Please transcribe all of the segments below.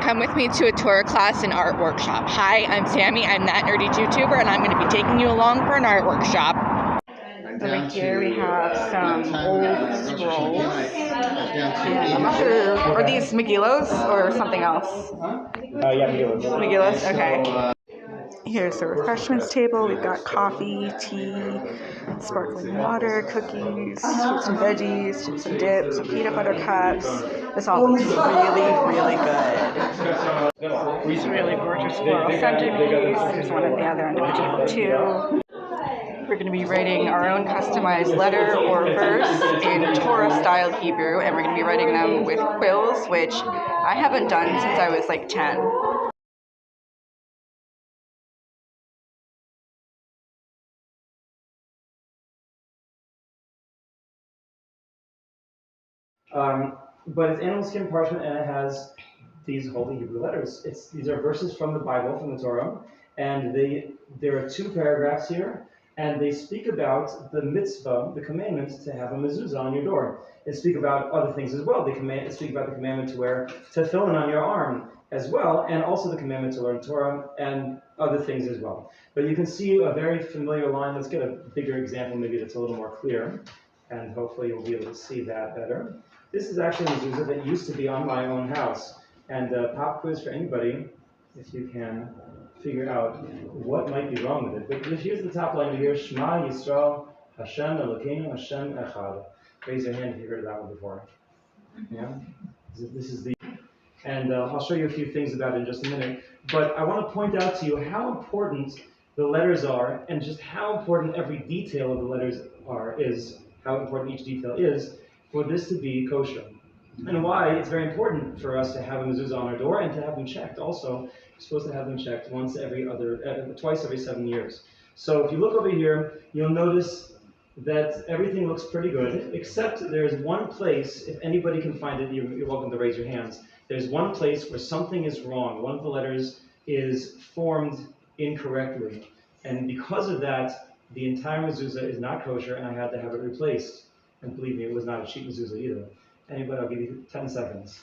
Come with me to a Torah class and art workshop. Hi, I'm Sammy. I'm that nerdy YouTuber, and I'm going to be taking you along for an art workshop. Over here we have some old scrolls. And I'm not sure, are these Megillos or something else? Yeah, Megillos. Megillos, okay. Here's the refreshments table. We've got coffee, tea, sparkling water, cookies, fruits and veggies, chips and dips, some peanut butter cups. This all looks really, really good. It's a really gorgeous floral centerpiece. There's one at the other end of the table too. We're going to be writing our own customized letter or verse in Torah-style Hebrew, and we're going to be writing them with quills, which I haven't done since I was like 10. But it's animal skin parchment, and it has these holy Hebrew letters. These are verses from the Bible, from the Torah, and there are 2 paragraphs here, and they speak about the mitzvah, the commandment to have a mezuzah on your door. They speak about other things as well. They speak about the commandment to wear tefillin on your arm as well, and also the commandment to learn Torah and other things as well. But you can see a very familiar line. Let's get a bigger example, maybe that's a little more clear, and hopefully you'll be able to see that better. This is actually a mezuzah that used to be on my own house. And pop quiz for anybody, if you can figure out what might be wrong with it. But here's the top line here: Shema Yisrael, Hashem Elokeinu, Hashem Echad. Raise your hand if you've heard that one before. Yeah, this is the. And I'll show you a few things about it in just a minute. But I want to point out to you how important the letters are, and just how important every detail of the letters is. How important each detail is for this to be kosher. And why it's very important for us to have a mezuzah on our door and to have them checked. Also, you're supposed to have them checked twice every 7 years. So if you look over here, you'll notice that everything looks pretty good, except there's one place, if anybody can find it, you're welcome to raise your hands. There's one place where something is wrong. One of the letters is formed incorrectly. And because of that, the entire mezuzah is not kosher, and I had to have it replaced. And believe me, it was not a cheap mezuzah either. Anybody, I'll give you 10 seconds.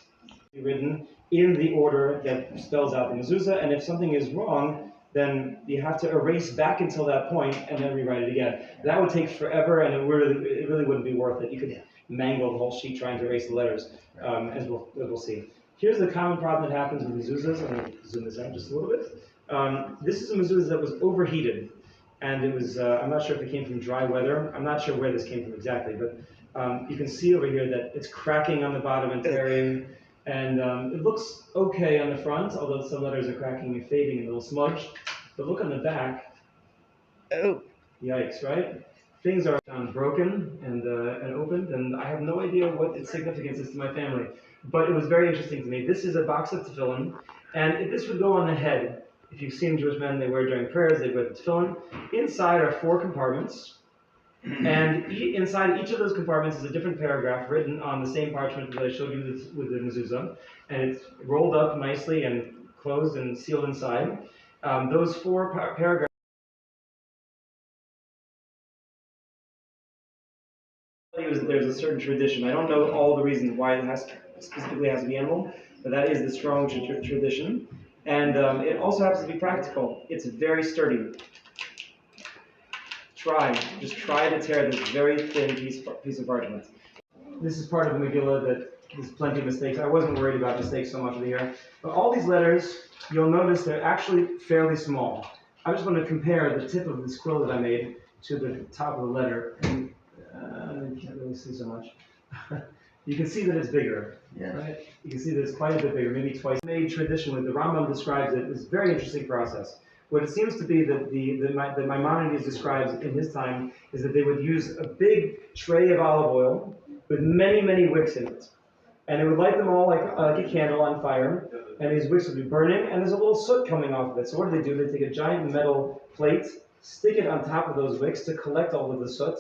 Written in the order that spells out the mezuzah, and if something is wrong, then you have to erase back until that point and then rewrite it again. That would take forever, and it really wouldn't be worth it. You could mangle the whole sheet trying to erase the letters, as we'll see. Here's the common problem that happens with mezuzahs. I'm going to zoom this out just a little bit. This is a mezuzah that was overheated, and it was, I'm not sure if it came from dry weather. I'm not sure where this came from exactly, but you can see over here that it's cracking on the bottom and tearing, and it looks okay on the front, although some letters are cracking and fading and a little smudged. But look on the back. Oh. Yikes, right? Things are broken and opened, and I have no idea what its significance is to my family. But it was very interesting to me. This is a box of tefillin, and this would go on the head. If you've seen Jewish men, they wear during prayers, they wear the tefillin. Inside are 4 compartments. And inside each of those compartments is a different paragraph written on the same parchment that I showed you with the mezuzah. And it's rolled up nicely and closed and sealed inside. Those 4 paragraphs, there's a certain tradition. I don't know all the reasons why it specifically has to be animal, but that is the strong tradition. And it also happens to be practical. It's very sturdy. Just try to tear this very thin piece of parchment. This is part of the Megillah that there's plenty of mistakes. I wasn't worried about mistakes so much over here. But all these letters, you'll notice they're actually fairly small. I just want to compare the tip of this quill that I made to the top of the letter. And you can't really see so much. You can see that it's bigger, right? You can see that it's quite a bit bigger, maybe twice. Made traditionally, the Rambam describes it as a very interesting process. What it seems to be that Maimonides describes in his time is that they would use a big tray of olive oil with many, many wicks in it. And they would light them all like a candle on fire, and these wicks would be burning, and there's a little soot coming off of it. So what do? They take a giant metal plate, stick it on top of those wicks to collect all of the soot.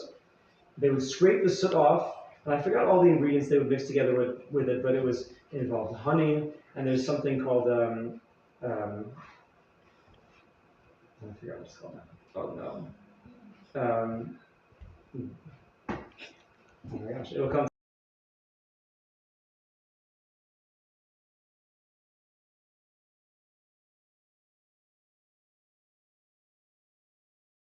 They would scrape the soot off, and I forgot all the ingredients they would mix together with it, but it involved honey, and there's something called, I forgot what it's called now. Oh no. Oh my gosh, it'll come.